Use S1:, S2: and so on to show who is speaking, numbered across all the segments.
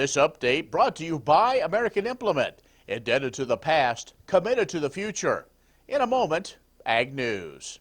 S1: This update brought to you by American Implement, indebted to the past, committed to the future. In a moment, Ag News.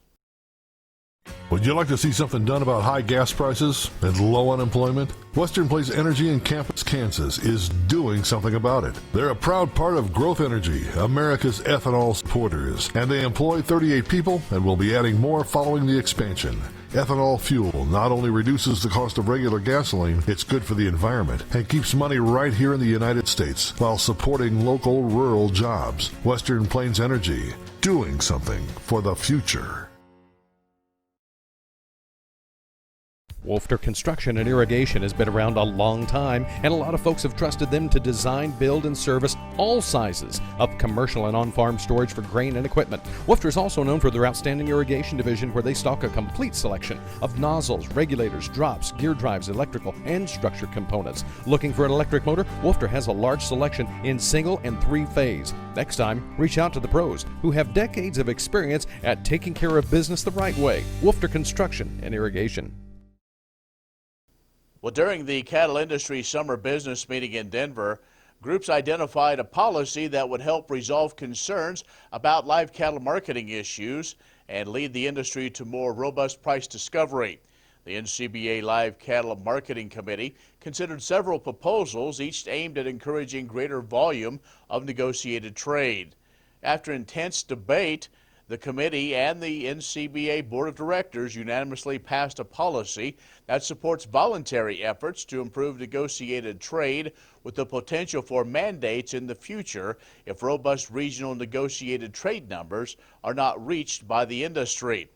S2: Would you like to see something done about high gas prices and low unemployment? Western Plains Energy in Campus, Kansas is doing something about it. They're a proud part of Growth Energy, America's ethanol supporters, and they employ 38 people and will be adding more following the expansion. Ethanol fuel not only reduces the cost of regular gasoline, it's good for the environment and keeps money right here in the United States while supporting local rural jobs. Western Plains Energy, doing something for the future.
S3: Wolfter Construction and Irrigation has been around a long time, and a lot of folks have trusted them to design, build, and service all sizes of commercial and on-farm storage for grain and equipment. Wolfter is also known for their outstanding irrigation division, where they stock a complete selection of nozzles, regulators, drops, gear drives, electrical, and structure components. Looking for an electric motor? Wolfter has a large selection in single and three-phase. Next time, reach out to the pros who have decades of experience at taking care of business the right way. Wolfter Construction and Irrigation.
S1: Well, during the cattle industry summer business meeting in Denver, groups identified a policy that would help resolve concerns about live cattle marketing issues and lead the industry to more robust price discovery. The NCBA Live Cattle Marketing Committee considered several proposals, each aimed at encouraging greater volume of negotiated trade. After intense debate, the committee and the NCBA Board of Directors unanimously passed a policy that supports voluntary efforts to improve negotiated trade with the potential for mandates in the future if robust regional negotiated trade numbers are not reached by the industry.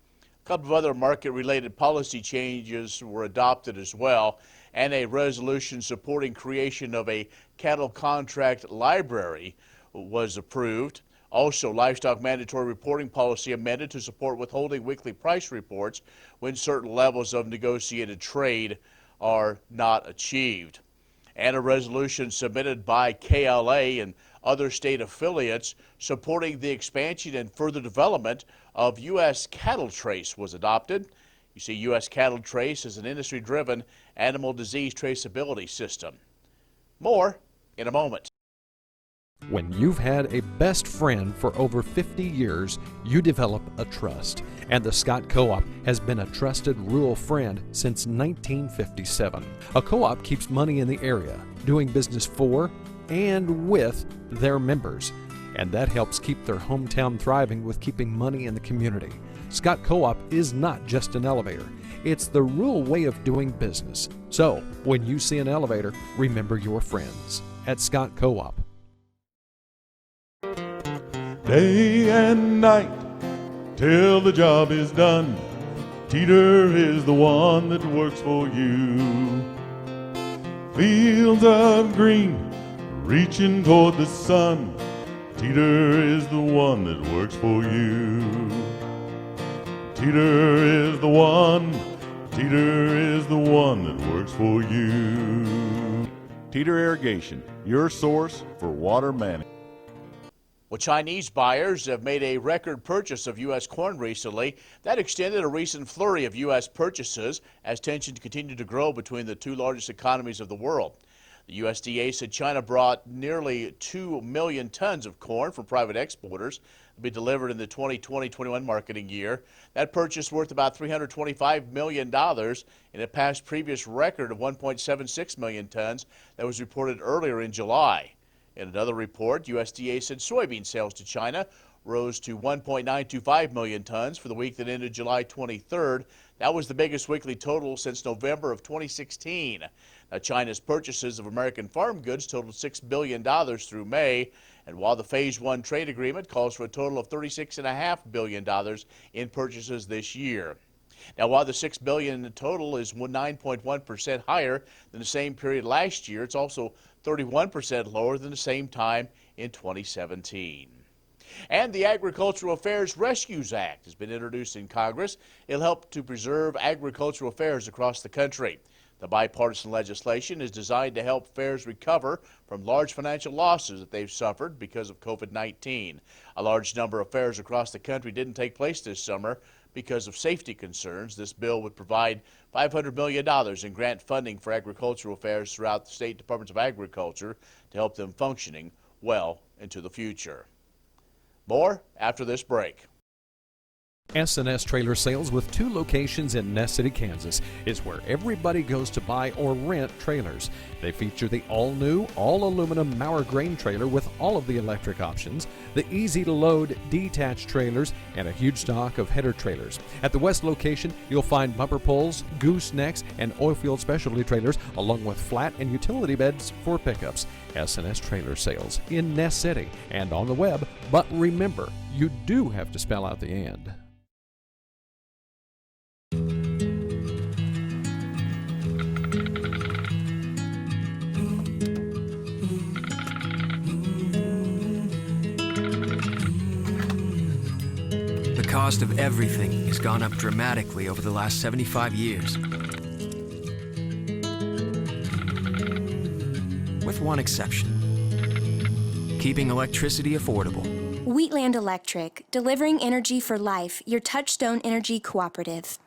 S1: A couple of other market-related policy changes were adopted as well, and a resolution supporting creation of a cattle contract library was approved. Also, livestock mandatory reporting policy amended to support withholding weekly price reports when certain levels of negotiated trade are not achieved. And a resolution submitted by KLA and other state affiliates supporting the expansion and further development of U.S. cattle trace was adopted. You see, U.S. cattle trace is an industry-driven animal disease traceability system. More in a moment.
S3: When you've had a best friend for over 50 years, you develop a trust. And the Scott Co-op has been a trusted rural friend since 1957. A co-op keeps money in the area, doing business for and with their members. And that helps keep their hometown thriving with keeping money in the community. Scott Co-op is not just an elevator. It's the rural way of doing business. So, when you see an elevator, remember your friends at Scott Co-op.
S4: Day and night till the job is done, Teeter is the one that works for you. Fields of green reaching toward the sun, Teeter is the one that works for you. Teeter is the one, Teeter is the one that works for you.
S5: Teeter Irrigation, your source for water management.
S1: Well, Chinese buyers have made a record purchase of U.S. corn recently. That extended a recent flurry of U.S. purchases as tensions continue to grow between the two largest economies of the world. The USDA said China brought nearly 2 million tons of corn from private exporters to be delivered in the 2020-21 marketing year. That purchase worth about $325 million, and it passed previous record of 1.76 million tons that was reported earlier in July. In another report, USDA said soybean sales to China rose to 1.925 million tons for the week that ended July 23rd. That was the biggest weekly total since November of 2016. Now, China's purchases of American farm goods totaled $6 billion through May, and while the Phase 1 trade agreement calls for a total of $36.5 billion in purchases this year. Now, while the $6 billion in total is 9.1% higher than the same period last year, it's also 31% lower than the same time in 2017. And the Agricultural Affairs Rescues Act has been introduced in Congress. It'll help to preserve agricultural affairs across the country. The bipartisan legislation is designed to help fairs recover from large financial losses that they've suffered because of COVID-19. A large number of fairs across the country didn't take place this summer because of safety concerns. This bill would provide $500 million in grant funding for agricultural affairs throughout the state departments of agriculture to help them functioning well into the future. More after this break.
S3: S&S Trailer Sales, with 2 locations in Ness City, Kansas, is where everybody goes to buy or rent trailers. They feature the all-new, all-aluminum Mauer grain trailer with all of the electric options, the easy-to-load detached trailers, and a huge stock of header trailers. At the west location, you'll find bumper poles, goosenecks, and oilfield specialty trailers, along with flat and utility beds for pickups. S&S Trailer Sales in Ness City and on the web, but remember, you do have to spell out the "and."
S6: The cost of everything has gone up dramatically over the last 75 years. With one exception: keeping electricity affordable.
S7: Wheatland Electric, delivering energy for life, your Touchstone Energy Cooperative.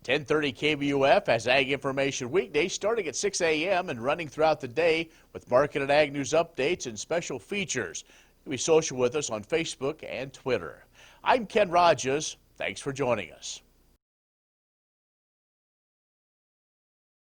S1: 1030 KBUF has Ag Information weekdays starting at 6 a.m. and running throughout the day with market and ag news updates and special features. You can be social with us on Facebook and Twitter. I'm Ken Rahjes. Thanks for joining us.